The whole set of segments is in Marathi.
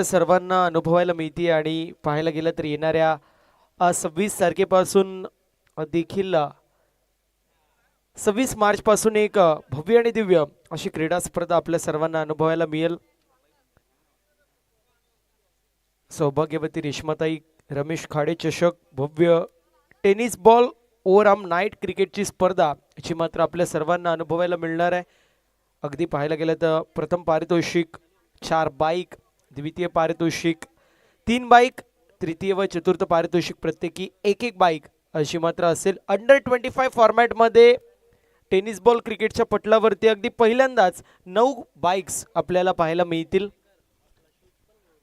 सर्वांना अनुभवायला मिळते आणि पाहायला गेलं तर येणाऱ्या 26 तारखेपासून देखील 26 मार्च पासून एक भव्य आणि दिव्य अशी क्रीडा स्पर्धा आपल्या सर्वांना अनुभवायला मिळेल। सौभाग्यवती रेश्माताई रमेश खाडे चषक भव्य टेनिस बॉल ओव्हरआर्म नाईट क्रिकेटची स्पर्धा याची मात्र आपल्या सर्वांना अनुभवायला मिळणार आहे। अगदी पाहायला गेलं तर प्रथम पारितोषिक 4 बाईक, द्वितीय पारितोषिक 3 बाईक, तृतीय व चतुर्थ पारितोषिक प्रत्येकी एक बाईक अशी मात्र असेल। अंडर 25 फॉर्मॅट मध्ये टेनिस बॉल क्रिकेटच्या पटलावरती अगदी पहिल्यांदाच 9 बाईक्स आपल्याला पाहायला मिळतील।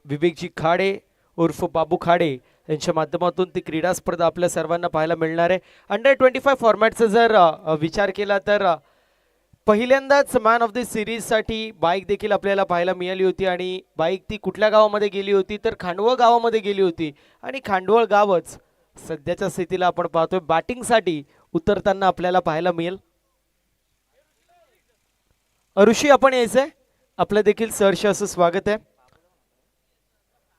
विवेकजी खाडे उर्फ बाबू खाडे यांच्या माध्यमातून ती क्रीडा स्पर्धा आपल्या सर्वांना पाहायला मिळणार आहे। अंडर 25 फॉर्मॅटचा जर विचार केला तर पहिल्यांदाच मॅन ऑफ द सिरीज साठी बाईक देखील आपल्याला पाहायला मिळाली होती आणि बाईक ती कुठल्या गावामध्ये गेली होती तर खांडवळ गावामध्ये गेली होती आणि खांडवळ गावच सध्याच्या स्थितीला आपण पाहतोय बॅटिंगसाठी उतरताना आपल्याला पाहायला मिळेल। ऋषी आपण यायचंय, आपलं देखील सहर्ष असं स्वागत आहे।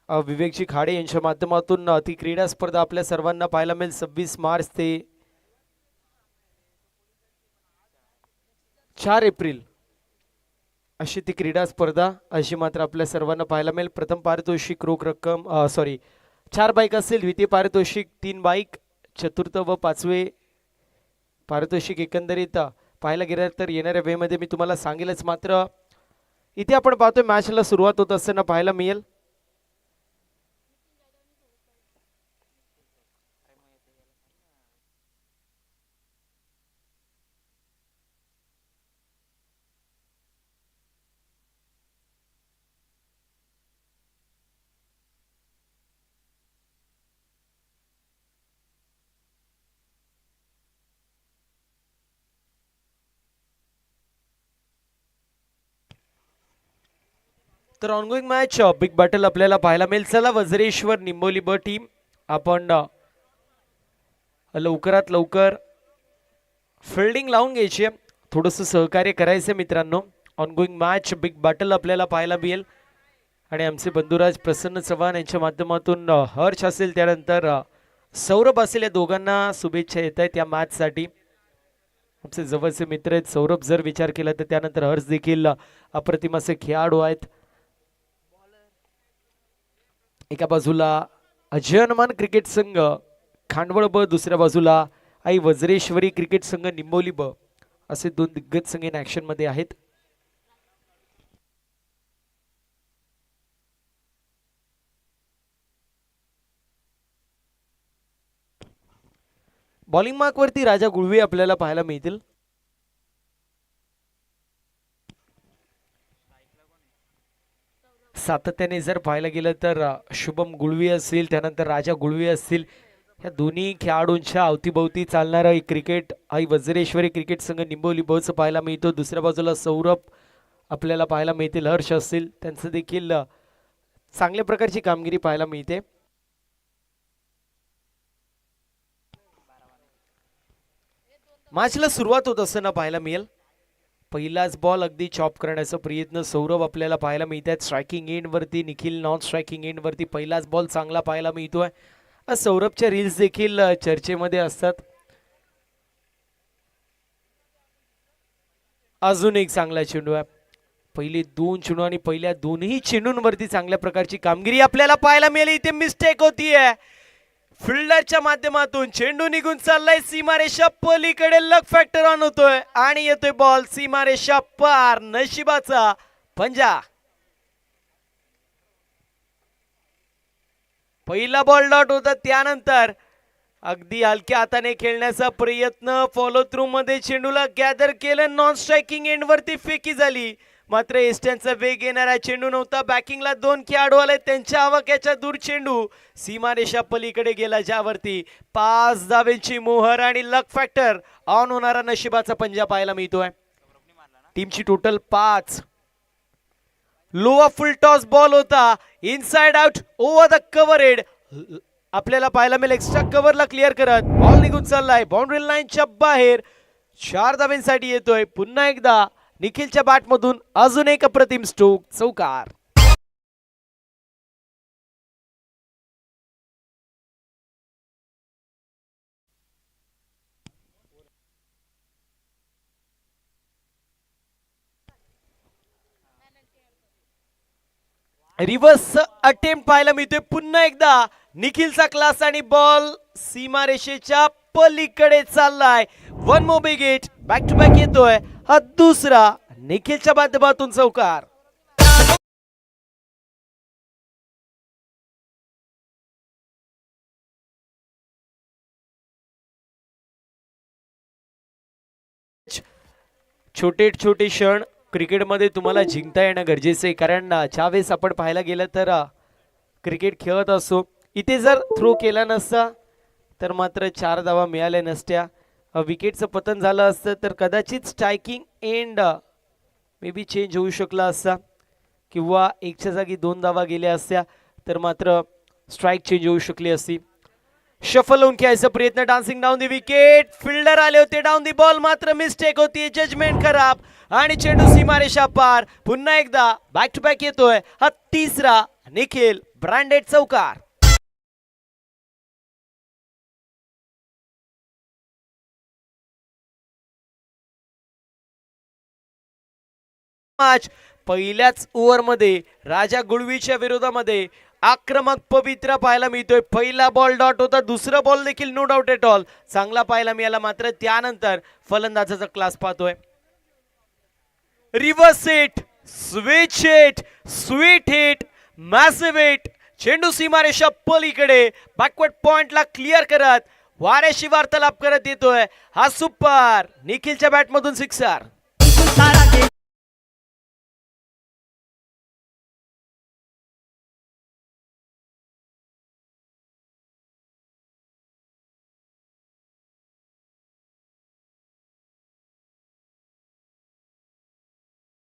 विवेकजी खाडे यांच्या माध्यमातून ती क्रीडा स्पर्धा आपल्या सर्वांना पाहायला मिळेल 26 मार्च ते 4 एप्रिल अशी ती क्रीडा स्पर्धा अशी मात्र आपल्या सर्वांना पाहायला मिळेल। प्रथम पारितोषिक रोख रक्कम 4 बाईक असेल, द्वितीय पारितोषिक 3 बाईक, चतुर्थ व पाचवे पारितोषिक एकंदरीत पाहायला गेलं तर येणाऱ्या वेळेमध्ये मी तुम्हाला सांगेलच। मात्र इथे आपण पाहतोय मॅचला सुरुवात होत असताना पाहायला मिळेल तर ऑनगोइंग मॅच बिग बॅटल आपल्याला पाहायला मिळेल। चला वज्रेश्वर निंबोली ब टीम आपण लवकरात लवकर फिल्डिंग लावून घ्यायची, थोडंसं सहकार्य करायचं मित्रांनो। ऑनगोइंग मॅच बिग बॅटल आपल्याला पाहायला मिळेल आणि आमचे बंधुराज प्रसन्न चव्हाण यांच्या माध्यमातून हर्ष असेल त्यानंतर सौरभ असेल, या दोघांना शुभेच्छा येत आहेत या मॅच साठी। आमचे जवळचे मित्र आहेत सौरभ जर विचार केला तर त्यानंतर हर्ष देखील अप्रतिम असे खेळाडू आहेत। एका बाजूला अजय हनुमान क्रिकेट संघ खांडवळ ब, दुसऱ्या बाजूला आई वज्रेश्वरी क्रिकेट संघ निंबोली ब असे दोन दिग्गज संघ इन ऍक्शन मध्ये आहेत। बॉलिंग मार्क वरती राजा गुळवे आपल्याला पाहायला मिळतील। सातत्याने जर पाहायला गेलं तर शुभम गुळवी असेल त्यानंतर राजा गुळवी असतील, या दोन्ही खेळाडूंच्या अवतीभोवती चालणारा एक क्रिकेट आई वज्रेश्वरी क्रिकेट संघ निंबोली बच पाहायला मिळतो। दुसऱ्या बाजूला सौरभ आपल्याला पाहायला मिळतील, हर्ष असतील त्यांचं देखील चांगल्या प्रकारची कामगिरी पाहायला मिळते। मॅचला सुरुवात होत असताना पाहायला मिळेल पहिलाच बॉल अगदी चॉप करण्याचा प्रयत्न सौरभ आपल्याला पाहायला मिळतात। स्ट्रायकिंग एंड वरती निखिल नॉन स्ट्रायकिंग एंड वरती पहिलाच बॉल चांगला पाहायला मिळतोय। सौरभच्या रील्स देखील चर्चेमध्ये असतात। अजून एक चांगला चेंडू आहे, पहिले 2 चेंडू आणि पहिल्या दोन्ही चेंडूंवरती चांगल्या प्रकारची कामगिरी आपल्याला पाहायला मिळाली। इथे मिस्टेक होतीये फिल्डरच्या माध्यमातून, चेंडू निघून चाललाय सीमारेषा पलीकडे, लक फॅक्टर ऑन होतोय आणि येतोय बॉल सीमारेषा पार, नशिबाचा पंजा। पहिला बॉल डॉट होता त्यानंतर अगदी हलक्या हाताने खेळण्याचा प्रयत्न, फॉलो थ्रू मध्ये चेंडूला गॅदर केलं, नॉन स्ट्रायकिंग एंड वरती फेकी झाली। मात्र एस्टनचा वेग येणारा चेंडू नव्हता, बॅकिंगला 2 खेळाडू आले, त्यांच्या आवाक्याच्या दूर चेंडू सीमारेषा पलीकडे गेला, ज्यावरती 5 धावेंची मोहर आणि लक फॅक्टर ऑन होणारा नशिबाचा पंजा पाहायला मिळतोय। टीमची total 5। Lower full toss ball होता, inside out over the cover head आपल्याला पाहायला मिळेल। एक्स्ट्रा कव्हरला क्लिअर करत बॉल निघून चाललाय बाउंड्री लाईनच्या बाहेर, 4 धाब्यांसाठी येतोय। पुन्हा एकदा निखिलच्या बॅटमधून अजून एक अप्रतिम स्ट्रोक, चौकार। रिव्हर्स अटेम्प्ट पाहायला मिळतोय पुन्हा एकदा निखिलचा क्लास आणि बॉल सीमारेषेच्या पलीकडे चाललाय. One more big hit, back to back येतोय हा दुसरा निखिलच्या माध्यमातून चौकार. छोटे छोटे क्षण क्रिकेटमध्ये तुम्हाला जिंकता येणं गरजेचं आहे, कारण ज्यावेळेस आपण पाहायला गेलं तर क्रिकेट खेळत असो, इथे जर थ्रो केला नसता तर मात्र 4 धावा मिळाल्या नसत्या. विकेटचं पतन झालं असतं तर कदाचित striking end may be change होऊ शकला असता, किंवा 1च्या जागी 2 धावा गेल्या असत्या तर मात्र स्ट्राईक चेंज होऊ शकली असती. शफल होऊन खेळायचा प्रयत्न, dancing down the wicket, fielder आले होते डाऊन दी बॉल, मात्र मिस्टेक होती, जजमेंट खराब आणि चेंडू सीमारेषा पार. पुन्हा एकदा बॅक टू बॅक येतोय हा तिसरा निखिल ब्रँडेड चौकार. मॅच पहिल्याच ओव्हरमध्ये राजा गुळवीच्या विरोधामध्ये आक्रमक पवित्रा पाहायला मिळतोय. पहिला बॉल डॉट होता, दुसरा बॉल देखील नो डाऊट एट ऑल चांगला पाहायला मिळाला, मात्र त्यानंतर फलंदाजाचा क्लास पाहतोय. Reverse hit, switch hit, sweet hit, massive hit, चेंडू सीमारेषा पलीकडे बॅकवर्ड पॉइंटला क्लिअर करत वाऱ्याशी वार्तालाप करत येतोय हा सुपर निखिलच्या बॅटमधून सिक्सर.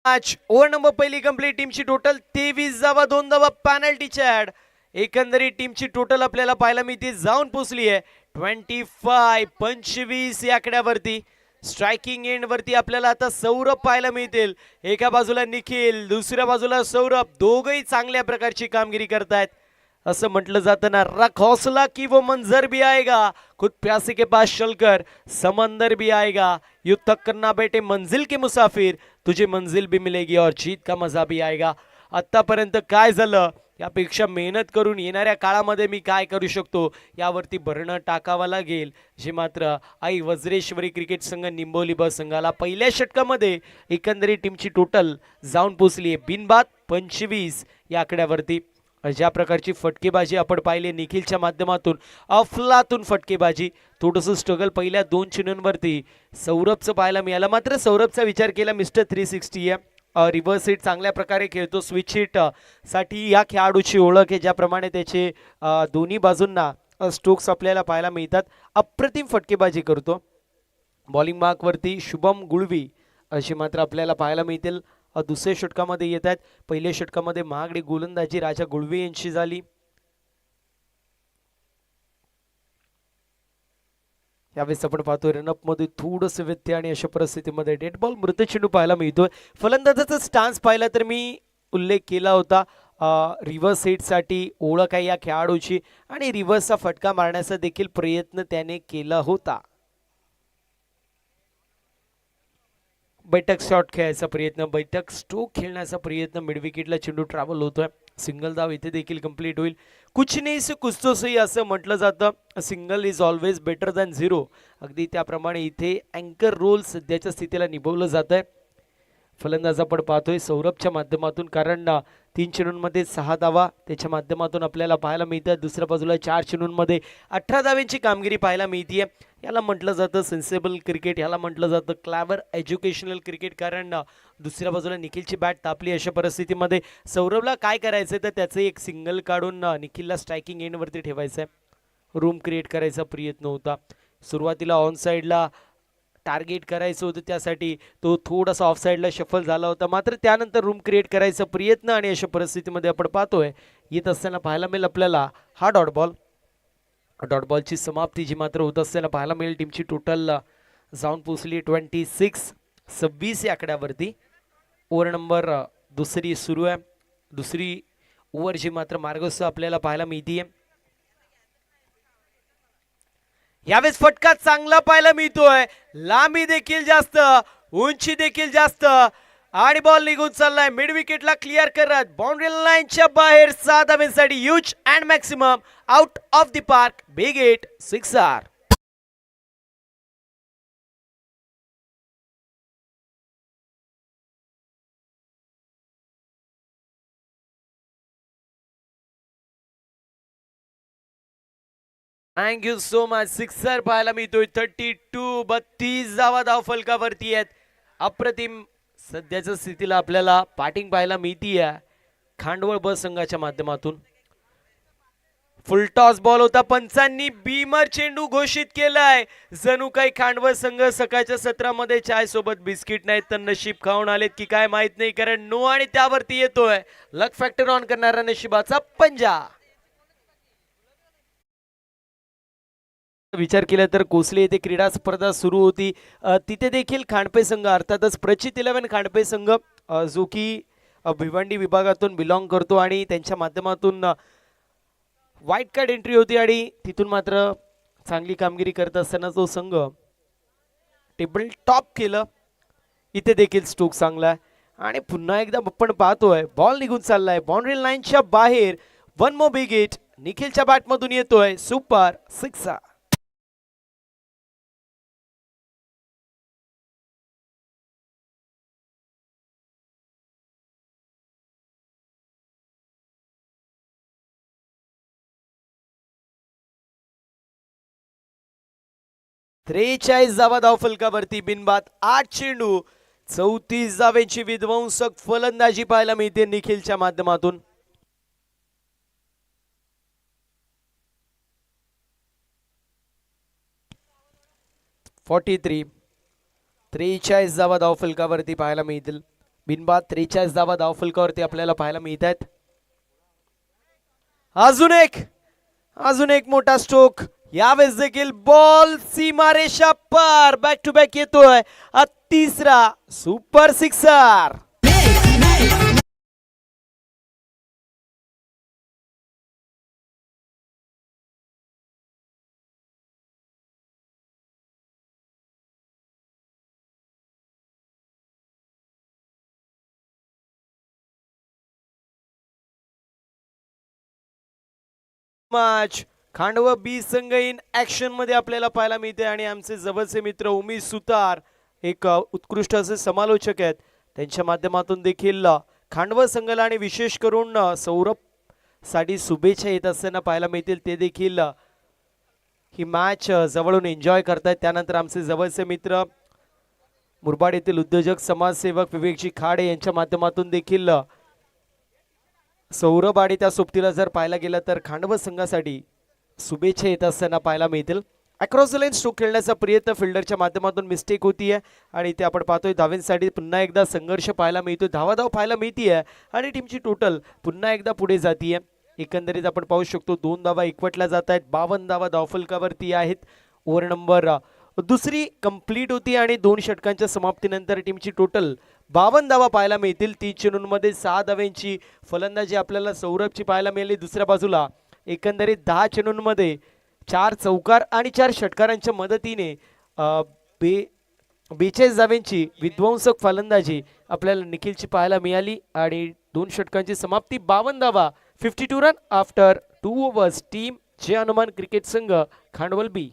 मॅच ओव्हर नंबर पहिली कंप्लीट, टीमची टोटल 23 धावा, 2 धावा पेनल्टीच्या ऍड. एकंदरीत टीमची टोटल आपल्याला पाहायला मिळते जाऊन पोचली आहे 25 या आकड्यावरती. स्ट्रायकिंग एंड वरती आपल्याला आता सौरभ पाहायला मिळतील. एका बाजूला निखिल, दुसऱ्या बाजूला सौरभ, दोघही चांगल्या प्रकारची कामगिरी करतायत. असं म्हटलं जातं ना, रख हौसला की वो मंजर भी आएगा, खुद प्यासे के पास चलकर समंदर भी आएगा, यूं तक करना बेटे मंजिल के मुसाफिर, तुझे मंजिल भी मिलेगी और जीत का मजा भी आएगा. आतापर्यंत काय झालं यापेक्षा मेहनत करून येणाऱ्या काळामध्ये मी काय करू शकतो यावरती भरणं टाकावं लागेल, जे मात्र आई वज्रेश्वरी क्रिकेट संघ निंबोली ब संघाला पहिल्या षटकामध्ये एकंदरीत टीमची टोटल जाऊन पोचली आहे बिनबाद 25 या आकड्यावरती. ज्या प्रकारची फटकेबाजी आपण पाहिली निखिलच्या माध्यमातून, अफलातून फटकेबाजी, थोडंसं स्ट्रगल पहिल्या 2 चेंडूंवरती सौरभचं पाहायला मिळालं, मात्र सौरभचा विचार केला मिस्टर 360 आहे. रिव्हर्स हिट चांगल्या प्रकारे खेळतो, स्विच हिट साठी या खेळाडूची ओळख आहे, ज्याप्रमाणे त्याचे दोन्ही बाजूंना स्ट्रोक्स आपल्याला पाहायला मिळतात. अप्रतिम फटकेबाजी करतो. बॉलिंग मार्कवरती शुभम गुळवी अशी मात्र आपल्याला पाहायला मिळतील. दुसऱ्या षटकामध्ये येत आहेत. पहिल्या षटकामध्ये महागडी गोलंदाजी राजा गुळवे यांची झाली. यावेळेस आपण पाहतोय रनअप मध्ये थोडंसं व्यत्यय आणि अशा परिस्थितीमध्ये डेड बॉल मृत चेंडू पाहायला मिळतोय. फलंदाजाचा स्टान्स पाहिला तर मी उल्लेख केला होता, रिव्हर्स हिटसाठी ओळख आहे या खेळाडूची आणि रिव्हर्सचा फटका मारण्याचा देखील प्रयत्न त्याने केला होता. बैठक शॉट खेळायचा प्रयत्न, बैठक स्ट्रोक खेळण्याचा प्रयत्न, मिड विकेटला चेंडू ट्रॅव्हल होतोय. सिंगल धाव इथे देखील कंप्लीट होईल. कुछ नाही से कुछ तो सही असं म्हटलं जातं. Single is always better than zero. अगदी त्याप्रमाणे इथे अँकर रोल सध्याच्या स्थितीला निभवलं जात आहे. फलंदाज आपण पाहतोय सौरभच्या माध्यमातून, कारण 3 चेंडूंमध्ये 6 धावा त्याच्या माध्यमातून आपल्याला पाहायला मिळतात. दुसऱ्या बाजूला 4 चेंडूंमध्ये 18 धाव्यांची कामगिरी पाहायला मिळते. याला म्हटलं जातं सेन्सेबल क्रिकेट, याला म्हटलं जातं क्लॅवर एज्युकेशनल क्रिकेट, कारण दुसऱ्या बाजूला निखिलची बॅट तापली. अशा परिस्थितीमध्ये सौरभला काय करायचं तर त्याचं एक सिंगल काढून निखिलला स्ट्रायकिंग एंडवरती ठेवायचं आहे. रूम क्रिएट करायचा प्रयत्न होता. सुरुवातीला ऑन साईडला टार्गेट करायचं होतं, त्यासाठी तो थोडासा ऑफ साईडला शफल झाला होता, मात्र त्यानंतर रूम क्रिएट करायचा प्रयत्न आणि अशा परिस्थितीमध्ये आपण पाहतोय येत असताना पाहायला मिळेल आपल्याला हा डॉट बॉल. डॉट बॉलची समाप्ती जी मात्र होत असताना पाहायला मिळेल. टीमची टोटल जाऊन पोचली 26 या आकड्यावरती. ओव्हर नंबर दुसरी सुरू आहे. दुसरी ओव्हर जी मात्र मार्गस्थ आपल्याला पाहायला मिळतीये. यावेळेस फटका चांगला पाहायला मिळतोय, लांबी देखील जास्त, उंची देखील जास्त आणि बॉल निघून चाललाय मिड विकेटला क्लिअर करत बाउंड्री लाईनच्या बाहेर 6 धावांसाठी huge and maximum out of the park big hit sixer. Thank you so much. Sixer पाहायला मिळतोय. 32 धावा धाव फलकावरती आहेत. अप्रतिम सध्याच्या स्थितीला आपल्याला बॅटिंग पाहायला मिळतीये खांडवळ ब संघाच्या माध्यमातून. फुलटॉस बॉल होता. पंचांनी बीमर चेंडू घोषित केलाय. जणू काही खांडवळ संघ सकाळच्या सत्रामध्ये चाय सोबत बिस्किट नाहीत तर नशीब खाऊन आलेत की काय माहित नाही, कारण नो आणि त्यावरती येतोय लक फॅक्टर ऑन करणारा नशिबाचा पंजा. विचार केला तर कोसले येथे क्रीडा स्पर्धा सुरू होती. तिथे देखील खांडपे संघ अर्थातच प्रचित 11 खांडपे संघ जो की भिवंडी विभागातून बिलॉंग करतो आणि त्यांच्या माध्यमातून व्हाईट कार्ड एंट्री होती आणि तिथून मात्र चांगली कामगिरी करत असताना जो संघ टेबल टॉप केलं. इथे देखील स्ट्रोक चांगला आहे आणि पुन्हा एकदा आपण पाहतोय बॉल निघून चाललाय बाउंड्री लाईनच्या बाहेर. वन मोर बिग हिट निखिलच्या बॅटमधून येतोय सुपर सिक्सर. त्रेचाळीस धावा धावफलकावरती बिनबाद 8 चेंडू 34 धावेची विध्वंसक फलंदाजी पाहायला मिळते निखिलच्या माध्यमातून. त्रेचाळीस धावा धावफलकावरती पाहायला मिळतील. बिनबाद 43 धावा धावफलकावरती आपल्याला पाहायला मिळत आहेत. अजून एक मोठा स्ट्रोक. यावेळेस देखील बॉल सीमारेषा पार. बॅक टू बॅक येतोय तिसरा सुपर सिक्सर. मॅच खांडवा बी संघ इन ऍक्शन मध्ये आपल्याला पाहायला मिळते आणि आमचे जवळचे मित्र उमेश सुतार एक उत्कृष्ट असे समालोचक आहेत. त्यांच्या माध्यमातून देखील खांडवा संघाला आणि विशेष करून सौरभ साठी शुभेच्छा येत असताना पाहायला मिळतील. ते देखील ही मॅच जवळून एन्जॉय करतायत. त्यानंतर आमचे जवळचे मित्र मुरबाड येथील उद्योजक समाजसेवक विवेकजी खाडे यांच्या माध्यमातून देखील सौरभ आणि त्या सोबतीला जर पाहायला गेलं तर खांडवा संघासाठी शुभेच्छा येत असताना पाहायला मिळतील. अक्रॉस द लाईन स्ट्रोक खेळण्याचा प्रयत्न फिल्डरच्या माध्यमातून मिस्टेक होतीये आणि ते आपण पाहतोय धावेंसाठी पुन्हा एकदा संघर्ष पाहायला मिळतोय. धाव पाहायला मिळतीये आणि टीमची टोटल पुन्हा एकदा पुढे जातीये. एकंदरीत आपण पाहू शकतो 2 धावा एकवटल्या जात आहेत. 52 धावा धावफलकावरती आहेत. ओव्हर नंबर दुसरी कंप्लीट होती आणि 2 षटकांच्या समाप्तीनंतर टीमची टोटल 52 धावा पाहायला मिळतील. 3 चेंडूंमध्ये 6 धावांची फलंदाजी आपल्याला सौरभची पाहायला मिळाली. दुसऱ्या बाजूला एकंदरीत 10 चेंडूंमध्ये 4 चौकार आणि 4 षटकारांच्या मदतीने 42 धावांची विध्वंसक फलंदाजी आपल्याला निखिलची पाहायला मिळाली आणि 2 षटकांची समाप्ती 52 धावा 52 रन आफ्टर 2 ओव्हर्स. टीम जे हनुमान क्रिकेट संघ खांडवल बी.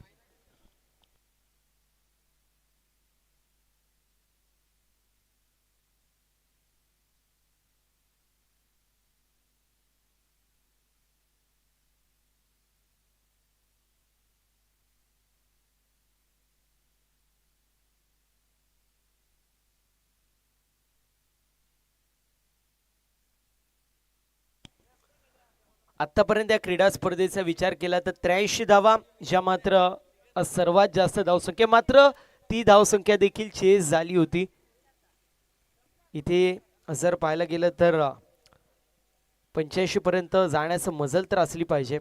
आतापर्यंत या क्रीडा स्पर्धेचा विचार केला तर 83 धावा, ज्या मात्र सर्वात जास्त धावसंख्या, मात्र ती धावसंख्या देखील चेस झाली होती. इथे जर पाहायला गेलं तर 85 पर्यंत जाण्याचं मजल तर असली पाहिजे.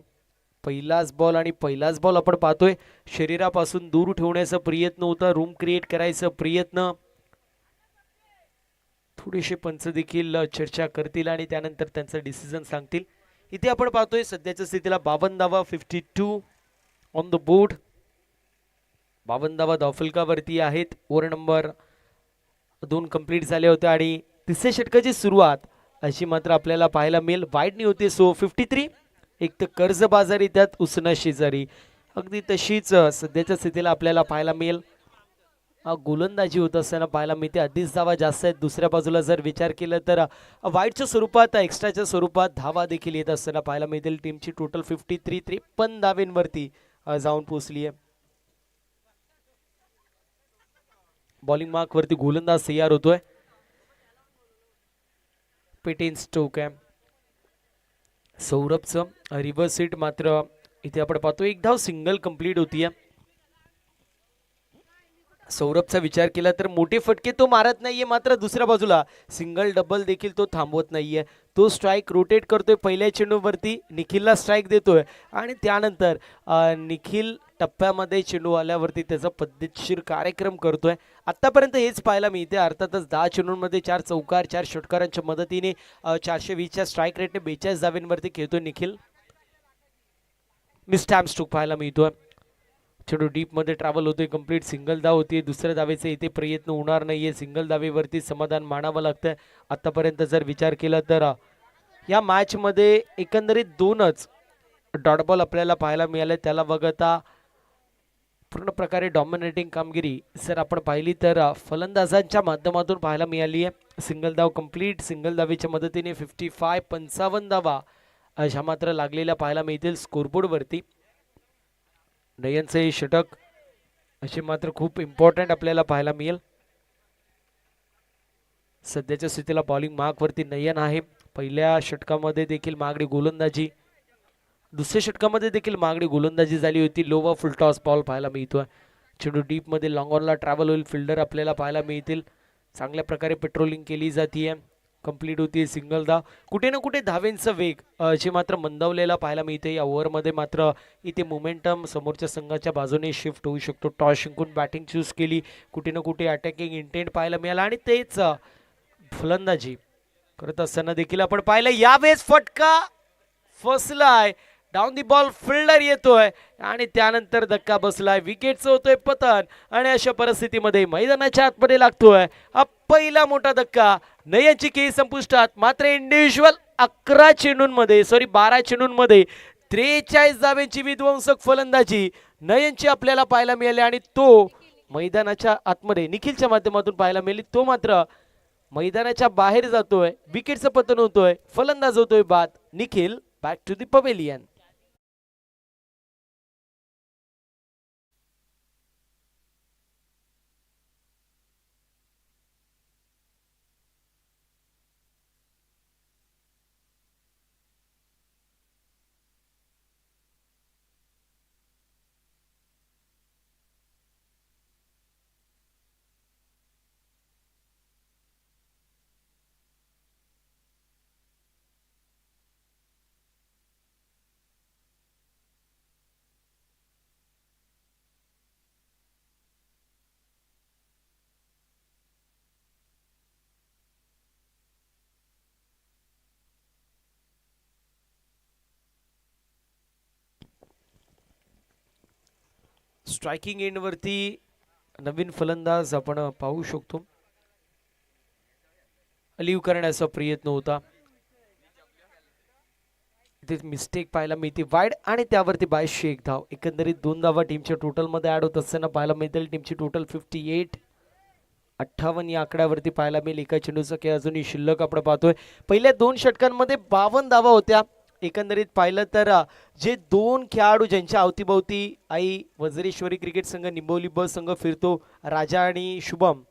पहिलाच बॉल आणि पहिलाच बॉल आपण पाहतोय शरीरापासून दूर ठेवण्याचा प्रयत्न होता, रूम क्रिएट करायचा प्रयत्न. थोडेसे पंच देखील चर्चा करतील आणि त्यानंतर त्यांचं डिसिजन सांगतील. इथे आपण पाहतोय सध्याच्या स्थितीला 52 धावा 52 ऑन द बोर्ड. 52 धावा धावफलकावरती आहेत. ओव्हर नंबर 2 कंप्लीट झाले होते आणि तिसऱ्या षटकाची सुरुवात अशी मात्र आपल्याला पाहायला मिळेल. वाईडनी होते. सो 53. एक तर कर्जबाजारी त्यात उसना शेजारी, अगदी तशीच सध्याच्या स्थितीला आपल्याला पाहायला मिळेल. गोलंदाजी होत असताना पाहायला मिळते. आधीच धावा जास्त आहेत. दुसऱ्या बाजूला जर विचार केला तर वाईटच्या स्वरूपात एक्स्ट्राच्या स्वरूपात धावा देखील येत असताना पाहायला मिळतील. टीमची टोटल 53 53 धावेंवरती जाऊन पोहोचली आहे. बॉलिंग मार्क वरती गोलंदाज तयार होतोय. पेटेन स्टोक आहे. सौरभचं रिव्हर्स हिट मात्र इथे आपण पाहतो. एक धाव सिंगल कंप्लीट होतीये. सौरभचा विचार केला तर मोठे फटके तो मारत नाहीये, मात्र दुसऱ्या बाजूला सिंगल डबल देखील तो थांबवत नाहीये. तो स्ट्राइक रोटेट करतोय. पहिल्या चेंडूवरती निखिलला स्ट्राइक देतोय आणि त्यानंतर निखिल टप्प्यामध्ये चेंडू आल्यावरती त्याचा पद्धतशीर कार्यक्रम करतोय. आतापर्यंत हेच पाहायला मिळते. अर्थातच 10 चेंडूंमध्ये 4 चौकार 4 षटकारांच्या मदतीने 420च्या स्ट्राईक रेटने 42 धावेंवरती खेळतोय निखिल. मिस टाइम स्ट्रोक पाहायला मिळतोय. चेंडू डीप मध्ये ट्रॅव्हल होतोय. कंप्लीट सिंगल धाव होती. दुसऱ्या धावेचे इथे प्रयत्न होणार नाहीये. सिंगल धावेवरती समाधान मानावं लागतंय. आतापर्यंत जर विचार केला तर या मॅच मध्ये एकंदरीत 2च डॉट बॉल आपल्याला पाहायला मिळाले. त्याला वगळता पूर्ण प्रकारे डॉमिनेटिंग कामगिरी जर आपण पाहिली तर फलंदाजांच्या माध्यमातून पाहायला मिळाली आहे. सिंगल धाव कंप्लीट. सिंगल धावेच्या मदतीने 55 धावा अशा मात्र लागलेल्या पाहायला मिळतील स्कोरबोर्ड वरती. नयनचं हे षटक असे मात्र खूप इम्पॉर्टंट आपल्याला पाहायला मिळेल. सध्याच्या स्थितीला बॉलिंग मार्क वरती नयन आहे. पहिल्या षटकामध्ये देखील मागणी गोलंदाजी, दुसऱ्या षटकामध्ये देखील मागणी गोलंदाजी झाली होती. लो व फुल टॉस बॉल पाहायला मिळतोय. चेंडू डीप मध्ये लॉंग ऑनला ट्रॅव्हल होईल. फिल्डर आपल्याला पाहायला मिळतील. चांगल्या प्रकारे पेट्रोलिंग केली जाते. कंप्लीट होती सिंगल धाव. कुठे ना कुठे धावेंचा वेग जे मात्र मंदावलेला पाहायला मिळते. या ओव्हरमध्ये मात्र इथे मोमेंटम समोरच्या संघाच्या बाजूने शिफ्ट होऊ शकतो. टॉस जिंकून बॅटिंग चूज केली. कुठे ना कुठे अटॅकिंग इंटेंट पाहायला मिळाला आणि तेच फलंदाजी करत असताना देखील आपण पाहिलं. यावेळेस फटका फसलाय. डाऊन दी बॉल फिल्डर येतोय आणि त्यानंतर धक्का बसलाय. विकेटचं होतोय पतन आणि अशा परिस्थितीमध्ये मैदानाच्या आतमध्ये लागतोय हा पहिला मोठा धक्का. नयनची खेळी संपुष्टात. मात्र इंडिव्हिज्युअल 12 चेंडूंमध्ये 43 धावेंची विध्वंसक फलंदाजी नयनची आपल्याला पाहायला मिळाली आणि तो मैदानाच्या आतमध्ये निखिलच्या माध्यमातून पाहायला मिळाली. तो मात्र मैदानाच्या बाहेर जातोय. विकेटचं पतन होतोय. फलंदाज होतोय बाद. Nikhil back to the pavilion. Striking end वरती नवीन फलंदाज आपण पाहू शकतो. अलीव करण्याचा प्रयत्न होता. इथे मिस्टेक पाहायला मिळते. वाईड आणि त्यावरती 2201 धाव. एकंदरीत 2 धावा टीमच्या टोटल मध्ये ऍड होत असताना पाहायला मिळतील. टीमची टोटल 58 या आकड्यावरती पाहायला मिळेल. एका चेंडूचा खेळ अजूनही शिल्लक आपण पाहतोय. पहिल्या 2 षटकांमध्ये 52 धावा होत्या. एकंदरीत पाहिलं तर जे 2 खेळाडू ज्यांच्या अवतीभोवती आई वज्रेश्वरी क्रिकेट संघ निंबोली ब संघ फिरतो, राजा आणि शुभम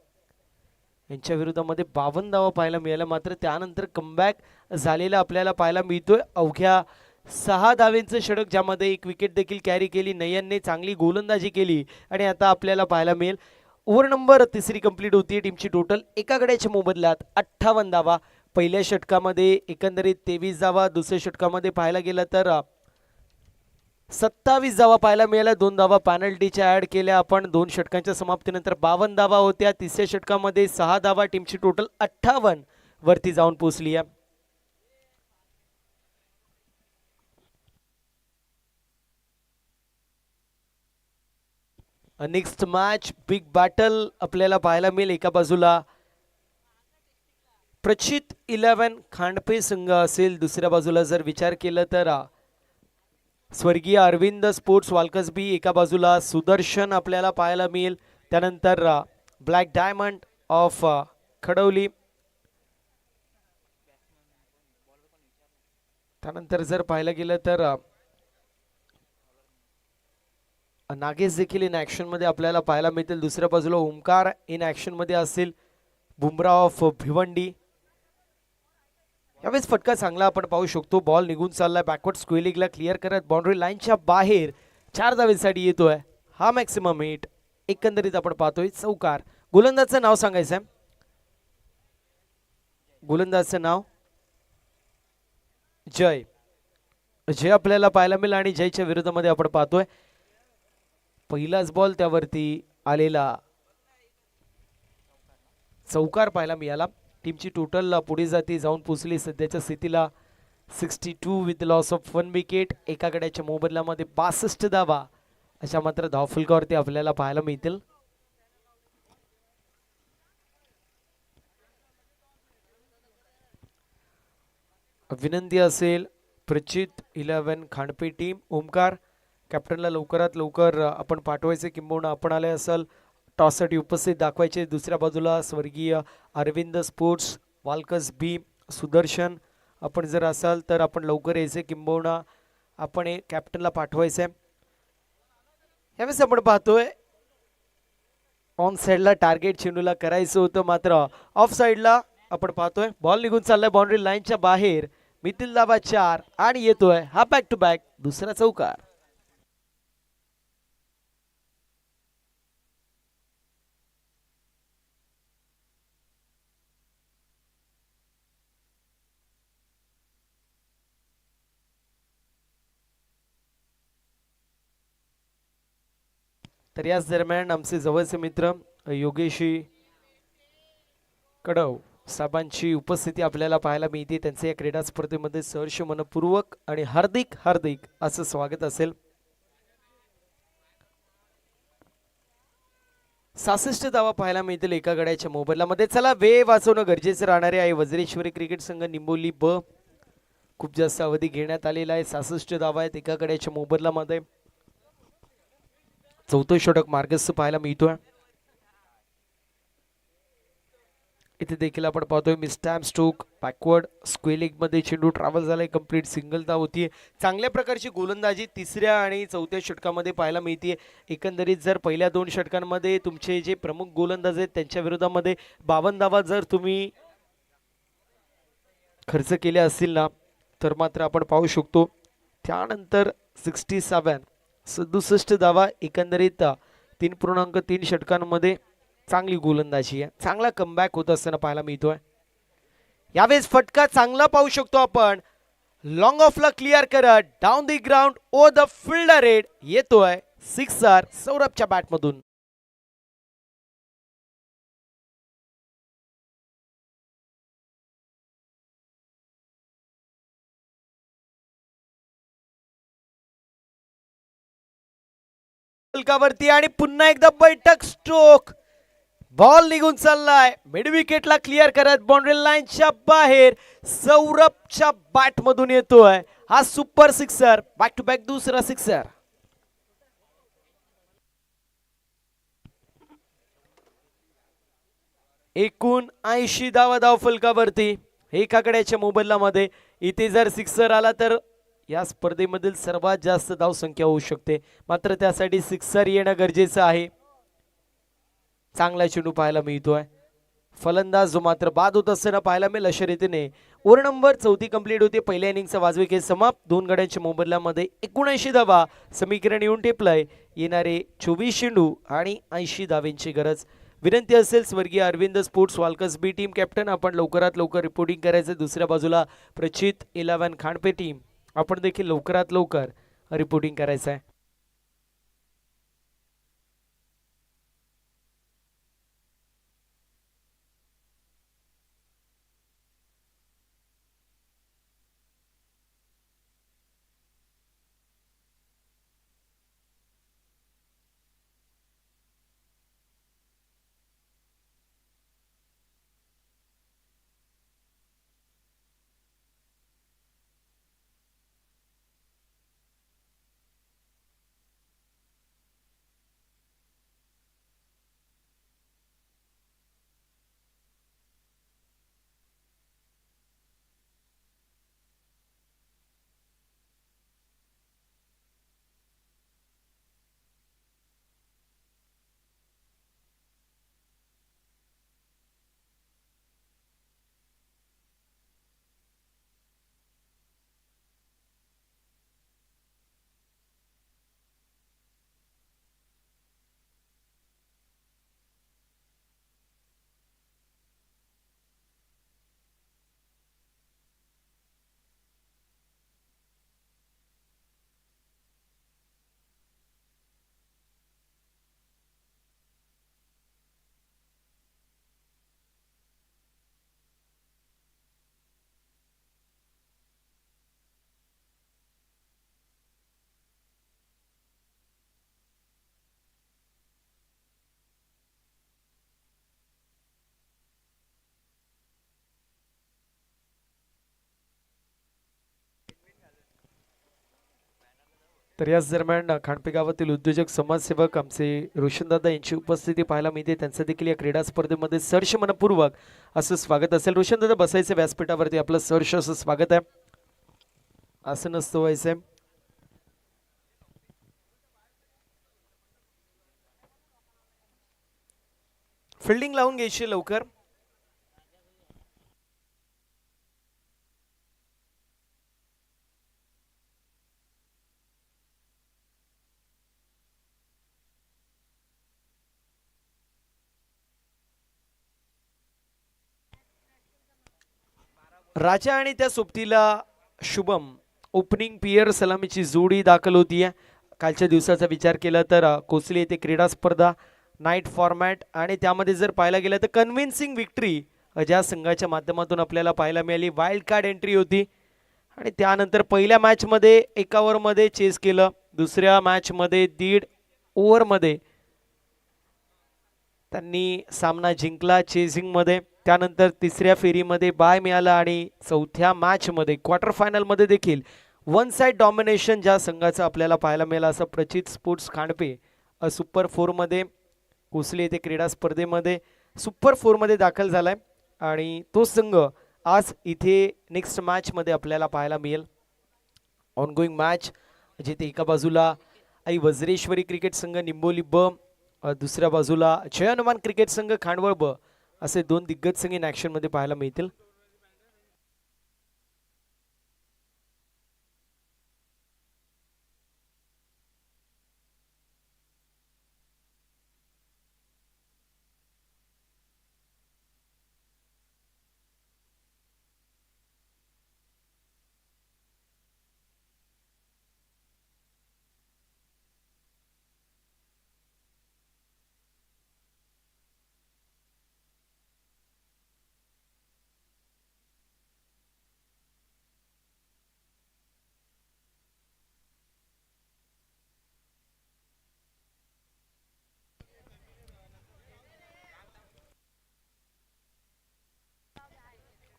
यांच्या विरोधामध्ये 52 धावा पाहायला मिळाल्या. मात्र त्यानंतर कमबॅक झालेला आपल्याला पाहायला मिळतोय. अवघ्या 6 धावेंचं षटक ज्यामध्ये 1 विकेट देखील कॅरी केली. नयनने चांगली गोलंदाजी केली आणि आता आपल्याला पाहायला मिळेल ओव्हर नंबर 3 कंप्लीट होती. टीमची टोटल एका गड्याच्या मोबदल्यात 58 धावा. पहिल्या षटकामध्ये एकंदरीत 23 धावा. दुसऱ्या षटकामध्ये पाहायला गेलं तर 27 धावा पाहायला मिळाल्या. 2 धावा पॅनल्टीच्या ऍड केल्या आपण. 2 षटकांच्या समाप्तीनंतर 52 धावा होत्या. तिसऱ्या षटकामध्ये 6 धावा. टीमची टोटल 58 वरती जाऊन पोहोचली आहे. नेक्स्ट मॅच बिग बॅटल आपल्याला पाहायला मिळेल. एका बाजूला प्रचित 11 खांडपे संघ असेल. दुसऱ्या बाजूला जर विचार केला तर स्वर्गीय अरविंद स्पोर्ट्स वाल्कस बी एका बाजूला सुदर्शन आपल्याला पाहायला मिळेल. त्यानंतर ब्लॅक डायमंड ऑफ खडवली. त्यानंतर जर पाहायला गेलं तर नागेश देखील इन ऍक्शन मध्ये आपल्याला पाहायला मिळतील. दुसऱ्या बाजूला ओमकार इन ऍक्शन मध्ये असेल. बुमराह ऑफ भिवंडी. यावेळेस फटका चांगला आपण पाहू शकतो. बॉल निघून चाललाय बॅकवर्ड स्क्वेलिंगला क्लिअर करत बाउंड्री लाईनच्या बाहेर 4 धावेसाठी येतोय. हा मॅक्सिमम हिट एकंदरीत आपण पाहतोय चौकार. गोलंदाजचं नाव सांगायचं. गोलंदाजचं नाव जय. जय आपल्याला पाहायला मिळेल आणि जयच्या विरोधामध्ये आपण पाहतोय पहिलाच बॉल त्यावरती आलेला चौकार पाहायला मिळाला. टीमची टोटल पुढे जाती जाऊन पोचली सध्याच्या स्थितीला 62 विथ लॉस ऑफ 1 विकेट. एका गड्याच्या मोबदल्यामध्ये 62 धावा अशा मात्र धावफलकावरती आपल्याला पाहायला मिळतील. विनंती असेल प्रचित 11 खांडपे टीम. ओमकार कॅप्टनला लवकरात लवकर आपण पाठवायचे किंबहुना आपण आले असाल टॉससाठी उपस्थित दाखवायचे. दुसऱ्या बाजूला स्वर्गीय अरविंद स्पोर्ट्स वाल्कस बी सुदर्शन आपण जर असाल तर आपण लवकर यायचे किंबहुना आपण कॅप्टनला पाठवायचे. यावेळेस आपण पाहतोय ऑन साइडला टार्गेट चेंडूला करायचं होतं मात्र ऑफ साइडला आपण पाहतोय बॉल निघून चाललाय बाउंड्री लाईनच्या बाहेर. मितील धावा 4 आणि येतोय हा बॅक टू बॅक दुसरा चौकार. तर याच दरम्यान आमचे जवळचे मित्र योगेशी कडव साहेबांची उपस्थिती आपल्याला पाहायला मिळते. त्यांचे या क्रीडा स्पर्धेमध्ये सहर्ष मनपूर्वक आणि हार्दिक हार्दिक असं स्वागत असेल. 66 धावा पाहायला मिळतील एका गड्याच्या मोबदल्यामध्ये. चला वेळ वाचवणं गरजेचं राहणारे आहे. वज्रेश्वरी क्रिकेट संघ निंबोली ब खूप जास्त अवधी घेण्यात आलेला आहे. 66 धावा आहेत एका गड्याच्या मोबदल्यामध्ये. चौथं षटक मार्गस्थ पाहायला मिळतोय. इथे देखील आपण पाहतोय मिस्टॅम स्ट्रोक बॅकवर्ड स्क्वेलिंग मध्ये चेंडू ट्रॅव्हल झालाय. कंप्लीट सिंगल धाव होतीये. चांगल्या प्रकारची गोलंदाजी तिसऱ्या आणि चौथ्या षटकामध्ये पाहायला मिळते. एकंदरीत जर पहिल्या 2 षटकांमध्ये तुमचे जे प्रमुख गोलंदाज आहेत त्यांच्या विरोधामध्ये 52 धावा जर तुम्ही खर्च केल्या असतील ना तर मात्र आपण पाहू शकतो त्यानंतर 67 धावा एकंदरीत 3.3 षटकांमध्ये चांगली गोलंदाजी आहे. चांगला कमबॅक होत असताना पाहायला मिळतोय. यावेळेस फटका चांगला पाहू शकतो आपण. लॉंग ऑफला क्लिअर करत down the ground over the fielder रेड येतोय सिक्सर सौरभच्या बॅटमधून. फलकावरती आणि पुन्हा एकदा बैठक स्ट्रोक. बॉल निघून चाललाय मिड विकेटला क्लिअर करत बाउंड्री लाईनच्या बाहेर सौरभच्या बॅट मधून येतोय हा super sixer. Back to back दुसरा सिक्सर. एकूण 80 धावा धाव फलकावरती एका गड्याच्या मोबदल्यामध्ये. इथे जर सिक्सर आला तर या स्पर्धेमधील सर्वात जास्त धाव संख्या होऊ शकते मात्र त्यासाठी सिक्सर येणं गरजेचं आहे. चांगला चेंडू पाहायला मिळतोय. फलंदाज जो मात्र बाद होत असताना पाहायला मिळेल अशा रीतीने ओव्हर नंबर 34 कंप्लीट होते. पहिल्या इनिंगचा वाजवी खेळ समाप्त. 2 गड्यांच्या मोबदल्यामध्ये 79 धावा समीकरण येऊन टेपलंय. येणारे 24 चेंडू आणि 80 धावेंची गरज. विनंती असेल स्वर्गीय अरविंद स्पोर्ट्स वाल्कस बी टीम कॅप्टन आपण लवकरात लवकर रिपोर्टिंग करायचं. दुसऱ्या बाजूला प्रचित 11 खांडपे टीम आपण देखील लवकरात लवकर रिपोर्टिंग करायचं आहे. तर याच दरम्यान खांडपे गावातील उद्योजक समाजसेवक आमचे रोशनदादा यांची उपस्थिती पाहायला मिळते. त्यांचं देखील या क्रीडा स्पर्धेमध्ये सहर्ष मनपूर्वक असं स्वागत असेल. रोशनदादा बसायचं व्यासपीठावरती, आपलं सहर्ष असं स्वागत आहे. असं नसतं व्हायचंय. फिल्डिंग लावून घ्यायची लवकर. राजा आणि त्या सोबतीला शुभम ओपनिंग पियर सलामीची जोडी दाखल होतीये. कालच्या दिवसाचा विचार केला तर कोसली येथे क्रीडा स्पर्धा नाईट फॉर्मॅट आणि त्यामध्ये जर पाहायला गेलं तर कन्व्हिन्सिंग विक्ट्री ज्या संघाच्या माध्यमातून आपल्याला पाहायला मिळाली. वाईल्ड कार्ड एंट्री होती आणि त्यानंतर पहिल्या मॅचमध्ये 1 ओव्हरमध्ये चेस केलं, दुसऱ्या मॅचमध्ये 1.5 ओव्हरमध्ये त्यांनी सामना जिंकला चेझिंगमध्ये. त्यानंतर तिसऱ्या फेरीमध्ये बाय मिळाला आणि चौथ्या मॅचमध्ये क्वार्टर फायनलमध्ये देखील वन साइड डॉमिनेशन ज्या संघाचं आपल्याला पाहायला मिळालं. असं प्रचित स्पोर्ट्स खांडपे सुपर 4मध्ये कोसली येथे क्रीडा स्पर्धेमध्ये सुपर 4मध्ये दाखल झालाय आणि तो संघ आज इथे नेक्स्ट मॅचमध्ये आपल्याला पाहायला मिळेल. ऑनगोईंग मॅच जिथे एका बाजूला आई वज्रेश्वरी क्रिकेट संघ निंबोली ब, दुसऱ्या बाजूला जय हनुमान क्रिकेट संघ खांडवळ ब असे 2 दिग्गज संघ इन ऍक्शन मध्ये पाहायला मिळतील.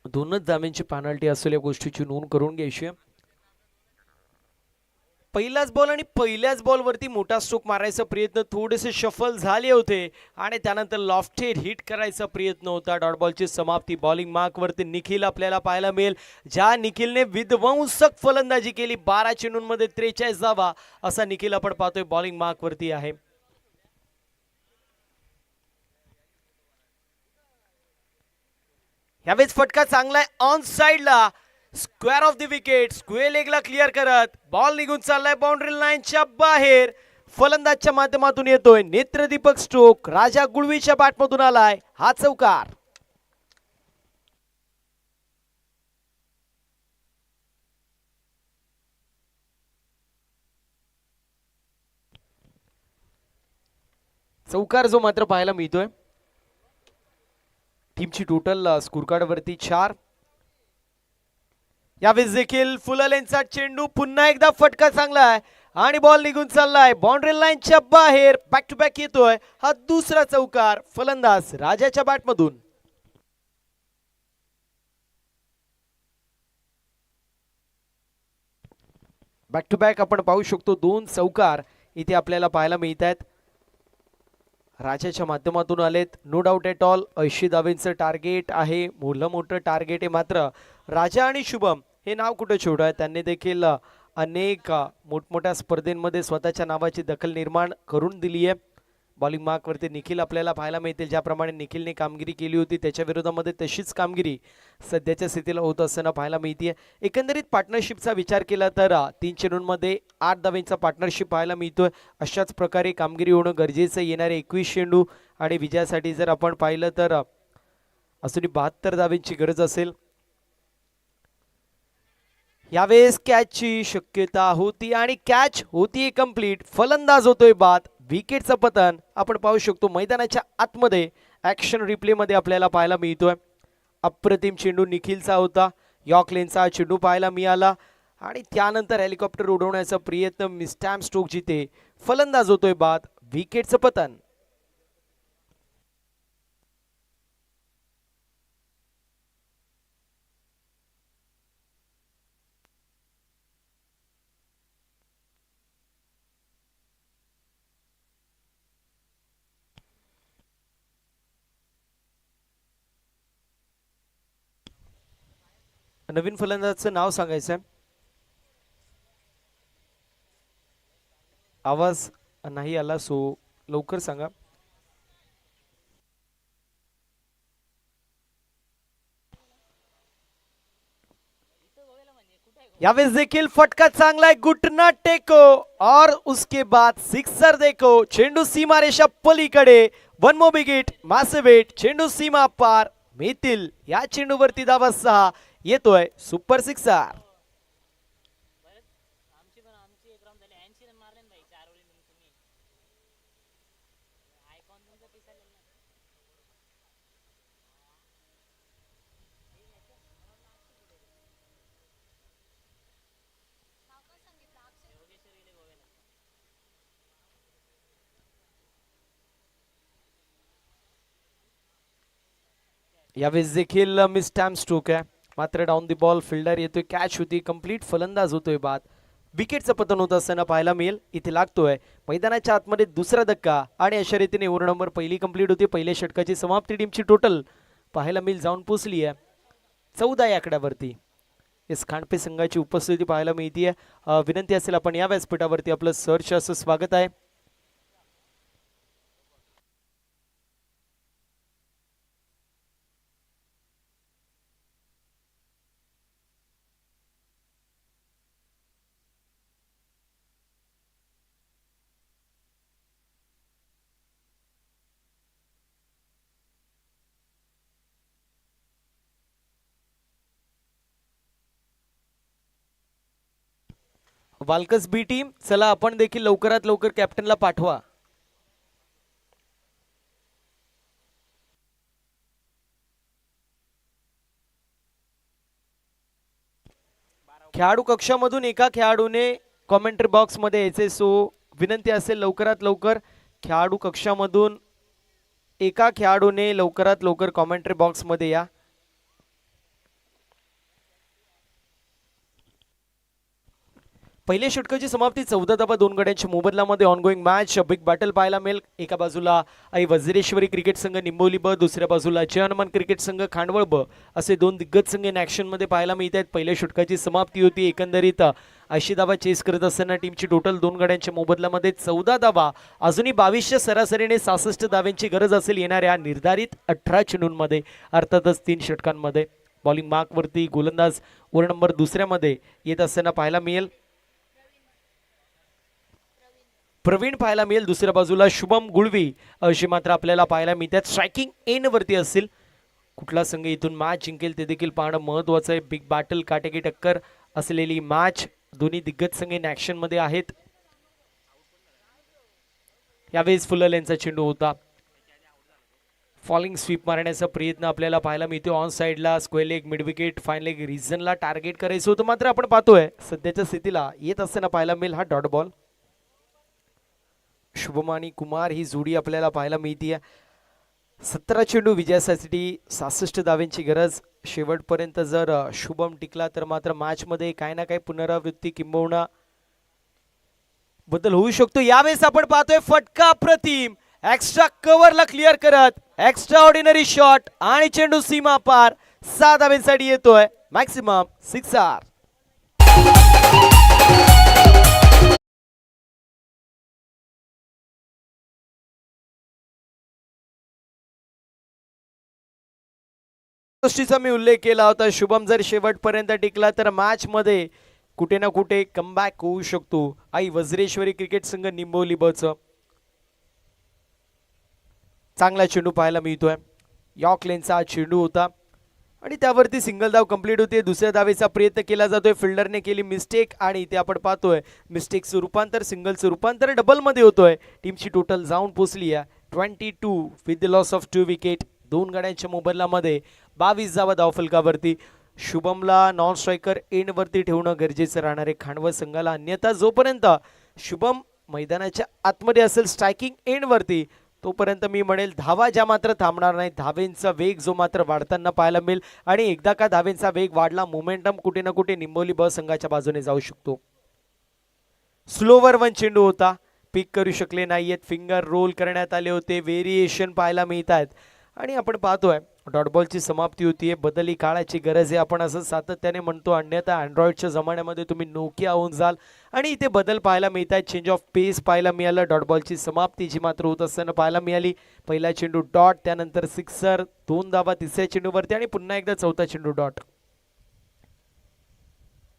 दोनच धाब्यांची पेनल्टी असेल या गोष्टीची नोंद करून घ्यायची. पहिलाच बॉल आणि पहिल्याच बॉलवरती मोठा स्ट्रोक मारायचा प्रयत्न, थोडेसे शफल झाले होते आणि त्यानंतर लॉफ्टेड हिट करायचा प्रयत्न होता. डॉट बॉलची समाप्ती बॉलिंग मार्कवरती निखिल आपल्याला पाहायला मिळेल, ज्या निखिलने विध्वंसक फलंदाजी केली. 12 चेंडूंमध्ये 43 धावा असा निखिल आपण पाहतोय बॉलिंग मार्कवरती आहे. यावेळेस फटका चांगला आहे ऑन साइडला, square off the wicket, square लेगला क्लिअर करत बॉल निघून चाललाय बाउंड्री लाईनच्या बाहेर. फलंदाजच्या माध्यमातून येतोय नेत्रदीपक स्ट्रोक, राजा गुळवीच्या बॅटमधून आलाय हा चौकार. चौकार जो मात्र पाहायला मिळतोय. टीमची टोटल स्कोर कार्ड वरती 4. यावेळेस देखील फुललेंचा चेंडू, पुन्हा एकदा फटका चांगला आहे आणि बॉल निघून चाललाय बाउंड्री लाईनच्या बाहेर. बॅक टू बॅक येतोय हा दुसरा चौकार फलंदाज राजाच्या बॅटमधून. बॅक टू बॅक आपण पाहू शकतो 2 चौकार इथे आपल्याला पाहायला मिळत आहेत. राजाच्या माध्यमातून आलेत, नो डाऊट एट ऑल. 80 धावेंचं टार्गेट आहे, मोठं मोठं टार्गेट आहे. मात्र राजा आणि शुभम हे नाव कुठं छोडं आहे, त्यांनी देखील अनेक मोठमोठ्या स्पर्धेमध्ये स्वतःच्या नावाची दखल निर्माण करून दिली आहे. बॉलिंग मार्कवरती निखिल आपल्याला पाहायला मिळतील. ज्याप्रमाणे निखिलने कामगिरी केली होती त्याच्या विरोधामध्ये तशीच कामगिरी सध्याच्या स्थितीला होत असताना पाहायला मिळते. एकंदरीत पार्टनरशिपचा विचार केला तर 3 चेंडूंमध्ये 8 धावेंचा पार्टनरशिप पाहायला मिळतोय. अशाच प्रकारे कामगिरी होणं गरजेचं. येणारे 21 चेंडू आणि विजयासाठी जर आपण पाहिलं तर अजूनही 72 धावेंची गरज असेल. यावेळेस कॅचची शक्यता होती आणि कॅच होती कंप्लीट. फलंदाज होतोय बाद, विकेटचं पतन आपण पाहू शकतो. मैदानाच्या आतमध्ये ऍक्शन रिप्ले मध्ये आपल्याला पाहायला मिळतोय. अप्रतिम चेंडू निखिलचा होता, यॉर्क लेनचा चेंडू पाहायला मिळाला आणि त्यानंतर हेलिकॉप्टर उडवण्याचा प्रयत्न, मिस्टॅम स्ट्रोक जिथे फलंदाज होतोय बाद, विकेटचं पतन. नवीन फलंदाजाचं नाव सांगायचं आहे. आवाज नाही आला सो लवकर सांगा. यावेळेस देखील फटका चांगला आहे. घुटना टेको और उसके बाद सिक्सर देखो. चेंडू सीमा रेषा पलीकडे. One more big hit, massive hit. चेंडू सीमा पार. मिथिल या चेंडूवरती धावा 6 येतोय. Super sixer. यावेळेस देखील मिस टाइम स्ट्रोक आहे. मात्र डाऊन दी बॉल फिल्डर येतोय. कॅच होती. कंप्लीट फलंदाज होतोय बाद. विकेटचं पतन होत असताना पाहायला मिळेल. इथे लागतोय मैदानाच्या आतमध्ये दुसरा धक्का आणि अशा रीतीने ओव्हर नंबर पहिली कंप्लीट होती. पहिल्या षटकाची समाप्ती. टीमची टोटल पाहायला मिळेल जाऊन पोचली आहे 14 या आकड्यावरती. इस खांडपे संघाची उपस्थिती पाहायला मिळते. विनंती असेल आपण या व्यासपीठावरती आपलं सहर्ष असं स्वागत आहे. वाल्कस बी टीम चला आपण देखील लवकरात लवकर कॅप्टनला पाठवा. खेळाडू कक्षामधून एका खेळाडूने कॉमेंट्री बॉक्स मध्ये यायचे. सो विनंती असेल लवकरात लवकर खेळाडू कक्षामधून एका खेळाडूने लवकरात लवकर कॉमेंट्री बॉक्स मध्ये या. पहिल्या षटकाची समाप्ती 14 धावा 2 गड्यांच्या मोबदल्यामध्ये. ऑनगोईंग मॅच बिग बॅटल पाहायला मिळेल. एका बाजूला आई वज्रेश्वरी क्रिकेट संघ निंबोली ब, दुसऱ्या बाजूला जय हनुमान क्रिकेट संघ खांडवळ ब असे दोन दिग्गज संघ इन ऍक्शन मध्ये पाहायला मिळत आहेत. पहिल्या षटकाची समाप्ती होती. एकंदरीत 80 धावा चेस करत असताना टीमची टोटल 2 गड्यांच्या मोबदल्यामध्ये 14 धावा. अजूनही 22च्या सरासरीने 66 धाव्यांची गरज असेल येणाऱ्या निर्धारित 18 चेंडूंमध्ये, अर्थातच 3 षटकांमध्ये. बॉलिंग मार्क वरती गोलंदाज ओव्हर नंबर दुसऱ्यामध्ये येत असताना पाहायला मिळेल प्रवीण पाहायला मिळेल. दुसऱ्या बाजूला शुभम गुळवी अशी मात्र आपल्याला पाहायला मिळतात. स्ट्रायकिंग एंड वरती असतील. कुठला संघ इथून मॅच जिंकेल ते देखील पाहणं महत्वाचं आहे. बिग बॅटल काटेकी टक्कर असलेली मॅच. दोन्ही दिग्गज संघ इन ऍक्शन मध्ये आहेत. यावेळेस फुलल यांचा चेंडू होता. फॉलिंग स्वीप मारण्याचा प्रयत्न आपल्याला पाहायला मिळतो. ऑन साइडला square leg, mid wicket, fine leg रिजनला टार्गेट करायचं होतं. मात्र आपण पाहतोय सध्याच्या स्थितीला येत असताना पाहायला मिळेल हा डॉट बॉल. शुभम आणि कुमार ही जोडी आपल्याला पाहायला मिळते. 17 चेंडू विजयासाठी 66 धाव्यांची गरज. शेवटपर्यंत जर शुभम टिकला तर मात्र मॅच मध्ये काही ना काही पुनरावृत्ती किंबहुना बदल होऊ शकतो. यावेळेस आपण पाहतोय फटका अप्रतिम. एक्स्ट्रा कव्हरला क्लिअर करत एक्स्ट्रा ऑर्डिनरी शॉट आणि चेंडू सीमा पार. 6 धाव्यांसाठी येतोय. Maximum sixer. गोष्टीचा मी उल्लेख केला होता. शुभम जर शेवटपर्यंत टिकला तर मॅच मध्ये कुठे ना कुठे कमबॅक होऊ शकतो. आई वज्रेश्वरी क्रिकेट संघ निंबोली बच चांगला चेंडू पाहायला मिळतोय. यॉर्क लेनचा चेंडू होता आणि त्यावरती सिंगल धाव कंप्लीट होते. दुसऱ्या धावेचा प्रयत्न केला जातोय. फिल्डरने केली मिस्टेक आणि इथे आपण पाहतोय मिस्टेकचं रूपांतर सिंगलचं रूपांतर डबल मध्ये होतोय. टीमची टोटल जाऊन पोहोचली आहे 22 with the loss of 2 wicket. 2 गड्यांच्या मोबदल्यामध्ये 22 धावा धावफलकावरती. शुभमला नॉन स्ट्रायकर एंड वरती ठेवणं गरजेचं राहणार आहे खांडवा संघाला. अन्यथा जोपर्यंत शुभम मैदानाच्या आतमध्ये असेल स्ट्रायकिंग एंड वरती तोपर्यंत मी म्हणेल धावा ज्या मात्र थांबणार नाही. धावेंचा वेग जो मात्र वाढताना पाहायला मिळेल आणि एकदा का धावेंचा वेग वाढला मोमेंटम कुठे ना कुठे निंबोली ब संघाच्या बाजूने जाऊ शकतो. स्लोवर वन चेंडू होता. पिक करू शकले नाहीयेत. फिंगर रोल करण्यात आले होते. व्हेरिएशन पाहायला मिळत आहेत आणि आपण पाहतोय डॉट बॉलची समाप्ती होतीये. बदल ही काळाची गरज आहे, आपण असं सातत्याने म्हणतो. अन्यथा अँड्रॉइडच्या जमान्यामध्ये तुम्ही नोकिया होऊन जाल आणि इथे बदल पाहायला मिळत आहेत. चेंज ऑफ पेस पाहायला मिळालं. डॉट बॉलची समाप्ती जी मात्र होत असताना पाहायला मिळाली. पहिला चेंडू डॉट, त्यानंतर सिक्सर, 2 धावा तिसऱ्या चेंडूवरती आणि पुन्हा एकदा चौथा चेंडू डॉट.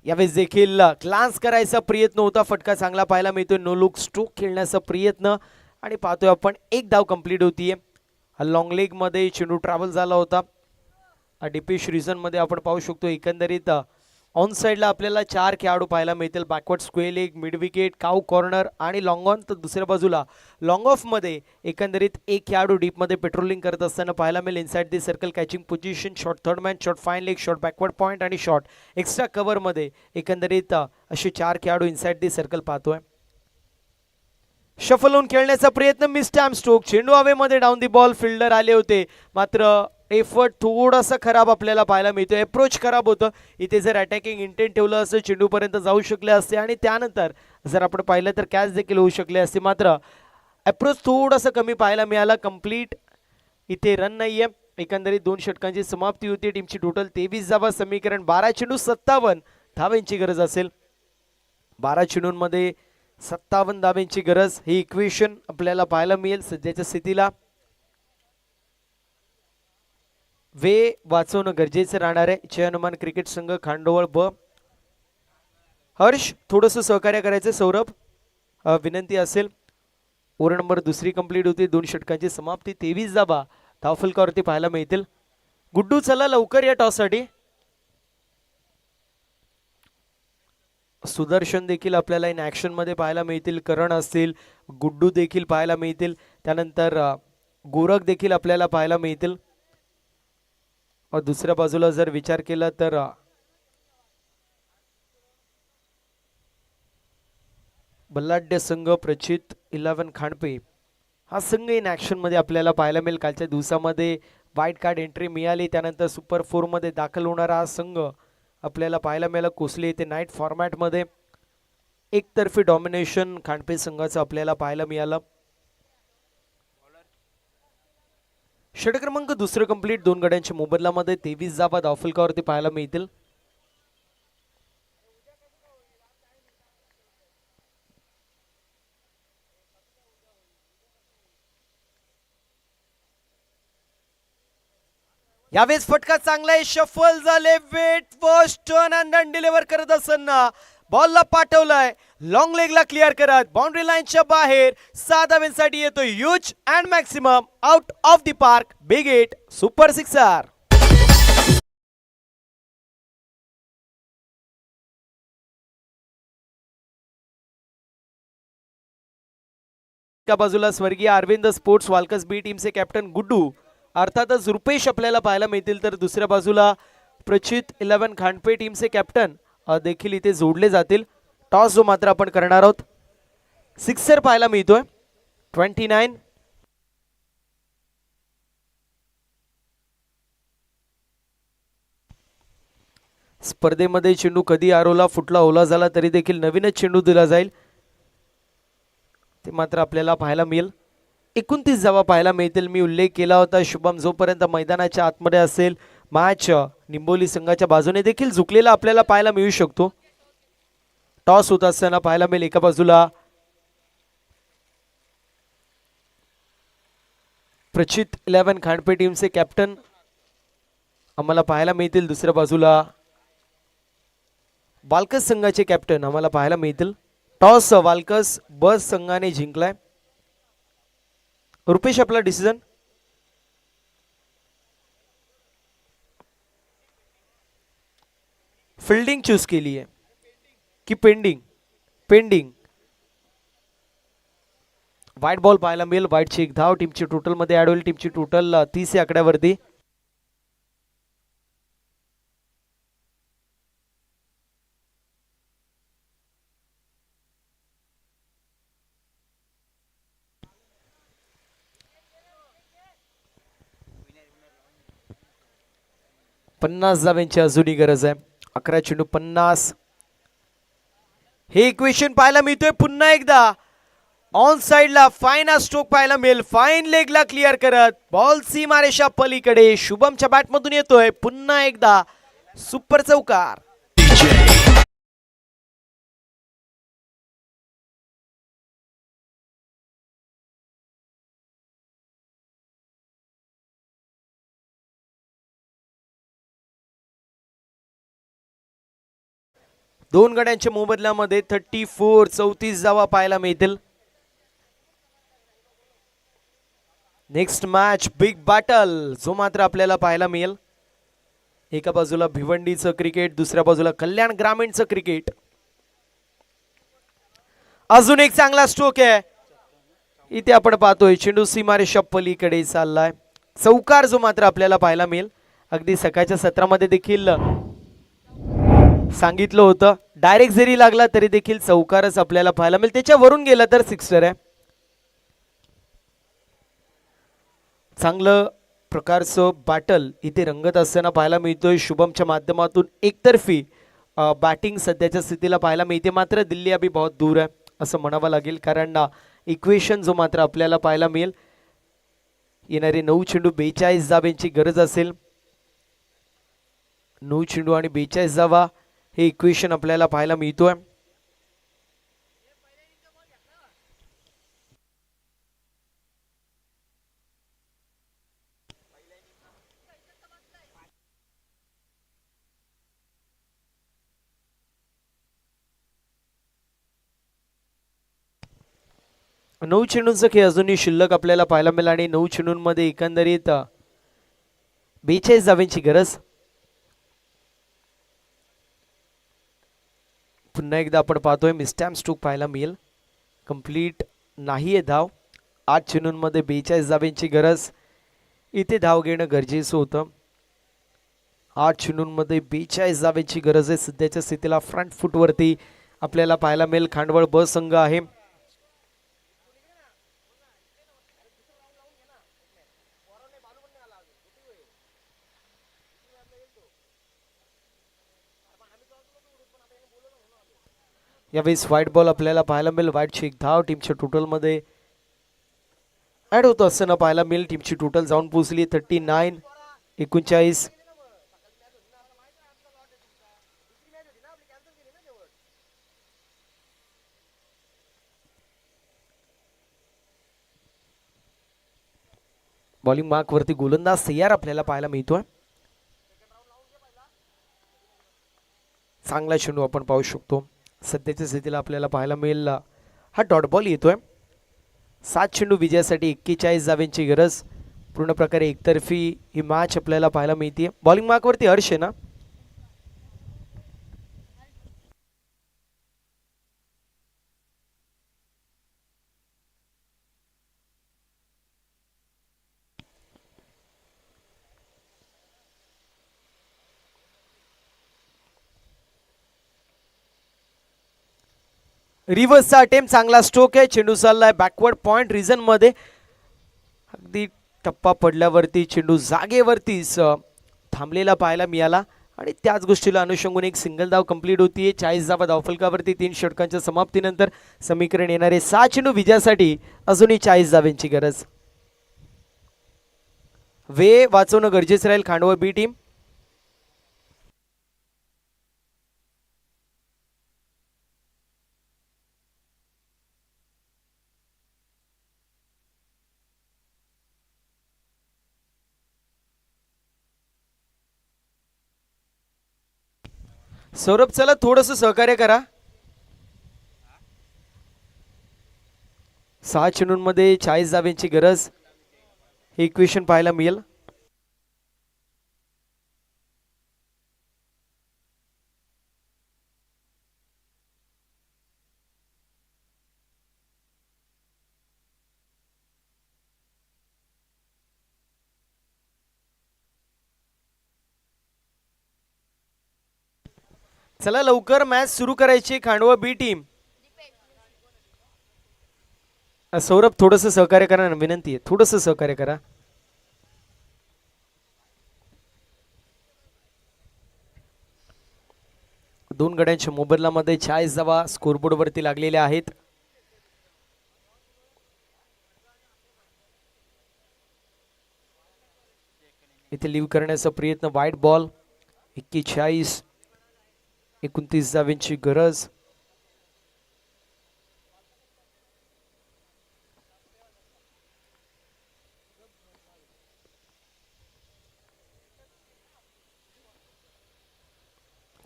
यावेळेस देखील ग्लान्स करायचा प्रयत्न होता. फटका चांगला पाहायला मिळतोय. नो लुक स्ट्रोक खेळण्याचा प्रयत्न आणि पाहतोय आपण एक धाव कंप्लीट होतीये. लॉंग लेग मध्ये चेंडू ट्रॅव्हल झाला होता. डीपेश रिझन मध्ये आपण पाहू शकतो. एकंदरीत ऑन साइडला आपल्याला 4 खेळाडू पाहायला मिळतील. Backward square leg, mid wicket, cow corner आणि लॉंग ऑन. तर दुसऱ्या बाजूला लॉंग ऑफ मध्ये एकंदरीत एक खेळाडू डीप मध्ये पेट्रोलिंग करत असताना पाहायला मिळेल. Inside the circle catching position, short third man, short fine leg, short backward point आणि शॉर्ट एक्स्ट्रा कव्हर मध्ये एकंदरीत असे 4 खेळाडू इनसाइड दी सर्कल पाहतोय. शफल होऊन खेळण्याचा प्रयत्न, मिस टाइम स्ट्रोक. चेंडू हवेमध्ये डाऊन दी बॉल, फिल्डर आले होते मात्र एफर्ट थोडासा खराब आपल्याला पाहायला मिळतोय. अप्रोच खराब होतं. इथे जर अटॅकिंग इंटेंट ठेवलं असतं चेंडूपर्यंत जाऊ शकले असते आणि त्यानंतर जर आपण पाहिलं तर कॅच देखील होऊ शकले असते. मात्र अप्रोच थोडासा कमी पाहायला मिळाला. कंप्लीट इथे रन नाहीये. एकंदरीत 2 षटकांची समाप्ती होती. टीमची टोटल 23 धावा. समीकरण 12 चेंडू 57 धावांची गरज असेल. 12 चेंडूंमध्ये 57 धावांची गरज, ही इक्वेशन आपल्याला पाहायला मिळेल सध्याच्या स्थितीला. वे वाचवणं गरजेचं राहणार आहे. जय हनुमान क्रिकेट संघ खांडोळ ब. हर्ष थोडंसं सहकार्य करायचं. सौरभ विनंती असेल. ओव्हर नंबर 2 कंप्लीट होती. 2 षटकांची समाप्ती. 23 धावा धावफलकावरती पाहायला मिळतील. गुड्डू चला लवकर या टॉस साठी. सुदर्शन देखील आपल्याला इन ऍक्शन मध्ये पाहायला मिळतील. करण असतील, गुड्डू देखील पाहायला मिळतील. त्यानंतर गोरख देखील आपल्याला पाहायला मिळतील. दुसऱ्या बाजूला जर विचार केला तर बल्लाढ्य संघ प्रचित 11 खांडपे हा संघ इन ऍक्शन मध्ये आपल्याला पाहायला मिळेल. कालच्या दिवसामध्ये वाईट कार्ड एंट्री मिळाली, त्यानंतर सुपर 4 मध्ये दाखल होणारा हा संघ आपल्याला पाहायला मिळाला. कोसली येथे नाईट फॉर्मॅट मध्ये एकतर्फी डॉमिनेशन खांडपे संघाचं आपल्याला पाहायला मिळालं. षटक क्रमांक 2 कंप्लीट. 2 गड्यांच्या मोबदल्यामध्ये 23 धावा धावफलकावरती पाहायला मिळतील. यावेळेस फटका चांगला आहे. शफल झाले. Wait first turn and run deliver करत असताना बॉलला पाठवलाय. लॉंग लेगला क्लिअर करत बाउंड्री लाईनच्या बाहेर 6 धावांसाठी येतो. Huge and maximum out of the park. Big hit, super sixer. एका बाजूला स्वर्गीय अरविंद स्पोर्ट्स वाल्कस बी टीमचे कॅप्टन गुड्डू, अर्थातच रुपेश आपल्याला पाहायला मिळतील. तर दुसऱ्या बाजूला प्रचित 11 खांडपे टीमचे कॅप्टन देखील इथे जोडले जातील. टॉस जो मात्र आपण करणार आहोत. सिक्सर पाहायला मिळतोय. 29. स्पर्धेमध्ये चेंडू कधी आरोला फुटला ओला झाला तरी देखील नवीनच चेंडू दिला जाईल, ते मात्र आपल्याला पाहायला मिळेल. 29 धावा पाहायला मिळतील. मी उल्लेख केला होता शुभम जोपर्यंत मैदानाच्या आतमध्ये असेल मॅच निंबोली संघाच्या बाजूने देखील झुकलेला आपल्याला पाहायला मिळू शकतो. टॉस होत असताना पाहायला मिळेल एका बाजूला प्रचित 11 खांडपे टीमचे कॅप्टन आम्हाला पाहायला मिळतील. दुसऱ्या बाजूला वाल्कस संघाचे कॅप्टन आम्हाला पाहायला मिळतील. टॉस वाल्कस बस संघाने जिंकलाय. रुपेश आपला डिसिजन. फील्डिंग चूज केली आहे की पेंडिंग? पेंडिंग. वाईट बॉल पाहायला मिळेल. वाईटची 1 धाव टीमची टोटल मध्ये ऍड होईल. टीमची टोटल 30 या आकड्यावरती. पन्नास धावांची अजूनही गरज आहे. 11 चेंडू 50. हे इक्वेशन पाहायला मिळतोय पुन्हा एकदा. ऑन साइडला फाईन हा स्ट्रोक पाहायला मिळेल. फाईन लेगला क्लिअर करत बॉल सीमारेषा पलीकडे शुभमच्या बॅटमधून येतोय पुन्हा एकदा सुपर चौकार. दोन गड्यांच्या मोबदल्यामध्ये 34 धावा पाहायला मिळतील. नेक्स्ट मॅच बिग बॅटल जो मात्र आपल्याला पाहायला मिळेल. एका बाजूला भिवंडीचं क्रिकेट, दुसऱ्या बाजूला कल्याण ग्रामीणचं क्रिकेट. अजून एक चांगला स्ट्रोक आहे इथे आपण पाहतोय. चेंडू सीमारेषा पलीकडे चाललाय. चौकार जो मात्र आपल्याला पाहायला मिळेल. अगदी सकाळच्या सत्रामध्ये देखील सांगितलं होतं डायरेक्ट जरी लागला तरी देखील चौकारच आपल्याला पाहायला मिळेल. त्याच्यावरून गेला तर सिक्सर आहे. चांगलं प्रकारचं बॅटल इथे रंगत असताना पाहायला मिळतोय. शुभमच्या माध्यमातून एकतर्फी बॅटिंग सध्याच्या स्थितीला पाहायला मिळते. मात्र दिल्ली अभी बहुत दूर आहे असं म्हणावं लागेल, कारण इक्वेशन जो मात्र आपल्याला पाहायला मिळेल. येणारे 9 चेंडू 42 धाब्यांची गरज असेल. 9 चेंडू आणि 42 धावा हे इक्वेशन आपल्याला पाहायला मिळतोय. नऊ चेंडूंचा खेळ अजूनही शिल्लक आपल्याला पाहायला मिळेल आणि 9 चेंडूंमध्ये एकंदरीत 42 धाब्यांची गरज. पुन्हा एकदा आपण पाहतोय मिस्टॅम स्ट्रोक पाहायला मिळेल. कंप्लीट नाहीये धाव. 8 चेंडूंमध्ये 42 धाब्यांची गरज. इथे धाव घेणं गरजेचं होतं. 8 चेंडूंमध्ये 42 धाब्यांची गरज आहे. सध्याच्या स्थितीला फ्रंट फुटवरती आपल्याला पाहायला मिळेल खांडवळ ब संघ आहे. यावेळेस व्हाईट बॉल आपल्याला पाहायला मिळेल. व्हाईटची एक धाव टीमच्या टोटलमध्ये ऍड होत असताना पाहायला मिळेल. टीमची टोटल जाऊन पोहोचली 39-39. बॉलिंग मार्क वरती गोलंदाज तयार आपल्याला पाहायला मिळतोय. चांगला चेंडू आपण पाहू शकतो. सध्याच्या स्थितीला आपल्याला पाहायला मिळेल हा डॉट बॉल येतोय. 7 चेंडू विजयासाठी 41 धाव्यांची गरज. पूर्ण प्रकारे एकतर्फी ही मॅच आपल्याला पाहायला मिळते. बॉलिंग मार्क वरती हर्ष आहे ना. रिव्हर्सचा अटेम्प्ट चांगला स्ट्रोक आहे. चेंडू चाललाय बॅकवर्ड पॉइंट रिजन मध्ये. अगदी टप्पा पडल्यावरती चेंडू जागेवरतीच थांबलेला पाहायला मिळाला आणि त्याच गोष्टीला अनुषंगून एक सिंगल धाव कंप्लीट होतीये. 40 धावा धावफलकावरती 3 षटकांच्या समाप्तीनंतर समीकरण येणारे 6 चेंडू विजयासाठी अजूनही 40 धाव्यांची गरज. वेळ वाचवणं गरजेचं राहील खांडवा बी टीम. सौरभ चला थोडंसं सहकार्य करा. 6 चेंडूंमध्ये 40 धाव्यांची गरज हे इक्वेशन पाहायला मिळेल. चला लवकर मॅच सुरू करायची खांडवा बी टीम. सौरभ थोडंसं सहकार्य करा ना, विनंती आहे थोडंसं सहकार्य करा. दोन गड्यांच्या मोबदल्यामध्ये 40 धावा स्कोरबोर्ड वरती लागलेल्या आहेत. इथे लिव्ह करण्याचा प्रयत्न, वाईट बॉल. 29 धावांची गरज.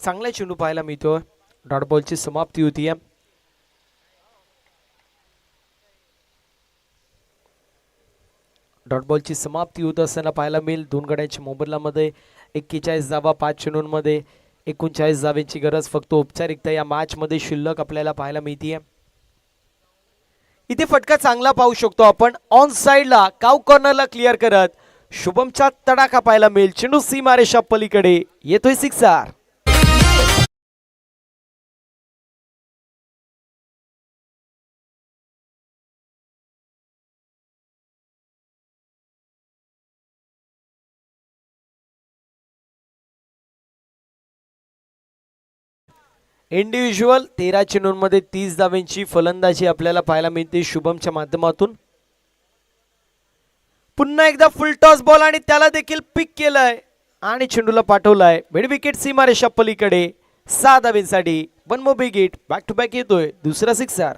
चांगला चेंडू पाहायला मिळतोय. डॉट बॉलची समाप्ती होतीये. डॉट बॉलची समाप्ती होत असताना पाहायला मिळेल. 2 गड्यांच्या मोबदल्यामध्ये 41 धावा 5 चेंडूंमध्ये 39 धावांची गरज फक्त औपचारिकता या मॅच मध्ये शिल्लक आपल्याला पाहायला मिळतीये. इथे फटका चांगला पाहू शकतो आपण. ऑन साइडला काव कॉर्नरला क्लिअर करत शुभमचा तडाखा पाहायला मिळेल. चेंडू सीमारेषा पलीकडे येतोय सिक्सर. इंडिव्हिज्युअल 13 चेंडूंमध्ये 30 धावांची फलंदाजी आपल्याला पाहायला मिळते शुभमच्या माध्यमातून. पुन्हा एकदा फुल टॉस बॉल आणि त्याला देखील पिक केलंय आणि चेंडूला पाठवलाय मिड विकेट सीमारेषा पलीकडे 6 धावांसाठी. 1 more big hit. Back to back येतोय दुसरा सिक्सर.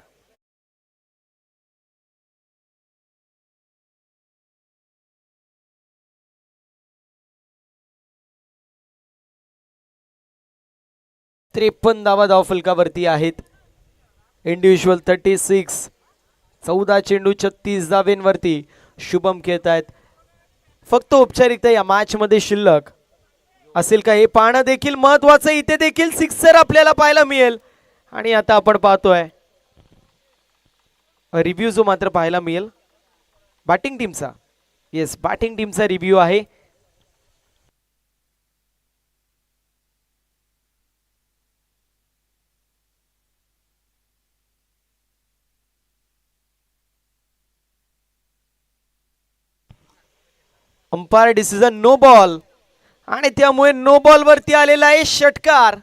त्रेपन्न धावा धावफलकावरती आहेत. इंडिव्हिज्युअल 36. 14 चेंडू 36 धावांवरती शुभम खेळत आहेत. फक्त औपचारिकता या मॅच मध्ये शिल्लक असेल का हे पाहणं देखील महत्वाचं. इथे देखील सिक्सर आपल्याला पाहायला मिळेल. आणि आता आपण पाहतोय रिव्ह्यू जो मात्र पाहायला मिळेल बॅटिंग टीमचा. येस, बॅटिंग टीमचा रिव्ह्यू आहे. अंपायर डिसिजन नो बॉल आणि त्यामुळे नो बॉल वरती आलेला आहे षटकार.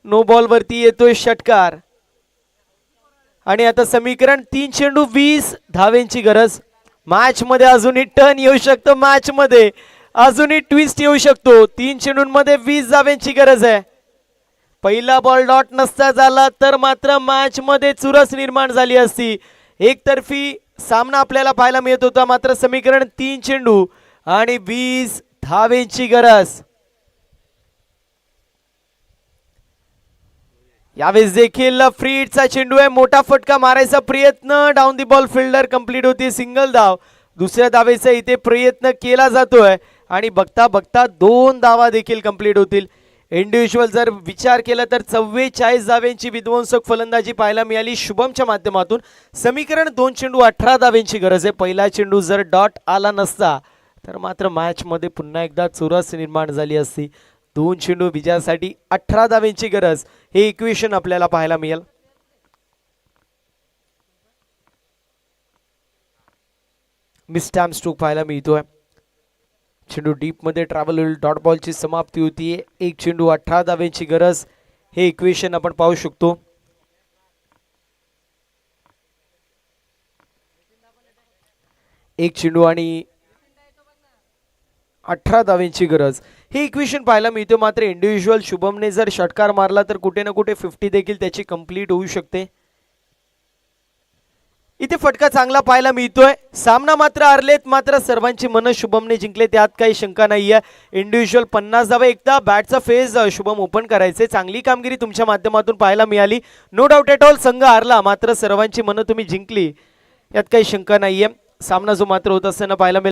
नो बॉल वरती येतोय षटकार. आणि आता समीकरण 3 चेंडू 20 धावांची गरज. मॅच मध्ये अजूनही टर्न येऊ शकतो. मॅच मध्ये अजूनही ट्विस्ट येऊ शकतो. 3 चेंडूंमध्ये 20 धावांची गरज आहे. पहिला बॉल डॉट नसता झाला तर मात्र मॅच मध्ये चुरस निर्माण झाली असती. एकतर्फी सामना आपल्याला पाहायला मिळत होता. मात्र समीकरण 3 चेंडू आणि 20 धावांची गरज. यावेळेस देखील फ्री हिटचा चेंडू आहे. मोठा फटका मारायचा प्रयत्न. Down the ball fielder complete होती. सिंगल धाव. दुसऱ्या धावेचा इथे प्रयत्न केला जातोय आणि बघता बघता 2 धावा देखील कंप्लीट होतील. इंडिव्हिज्युअल जर विचार केला तर 44 धावांची विध्वंसक फलंदाजी पाहायला मिळाली शुभमच्या माध्यमातून. समीकरण 2 चेंडू 18 धावांची गरज आहे. पहिला चेंडू जर डॉट आला नसता तर मात्र मॅच मध्ये पुन्हा एकदा चुरस निर्माण झाली असती. 2 चेंडू विजयासाठी 18 धावांची गरज हे इक्वेशन आपल्याला पाहायला मिळेल. मिस टाइम स्ट्रोक पाहायला मिळतोय. चेंडू डीप मध्ये ट्रॅव्हल होईल. डॉट बॉलची समाप्ती होतीये. 1 चेंडू 18 धावांची गरज हे इक्वेशन आपण पाहू शकतो. एक चेंडू आणि 18 धावांची गरज हे इक्वेशन पाहायला मिळतो. मात्र इंडिव्हिज्युअल शुभमने जर षटकार मारला तर कुठे ना कुठे 50 देखील त्याची कंप्लीट होऊ शकते. इथे फटका चांगला पाहायला मिळतोय. सामना मात्र हरलेत मात्र सर्वांची मन शुभमने जिंकले त्यात काही शंका नाहीये. इंडिव्हिज्युअल 50 धावा. एकदा बॅटचा फेज शुभम ओपन करायचे. चांगली कामगिरी तुमच्या माध्यमातून पाहायला मिळाली. नो डाऊट एट ऑल संघ हारला मात्र सर्वांची मन तुम्ही जिंकली यात काही शंका नाहीये. सामना जो मात्र होत असताना पाहायला मिळाला.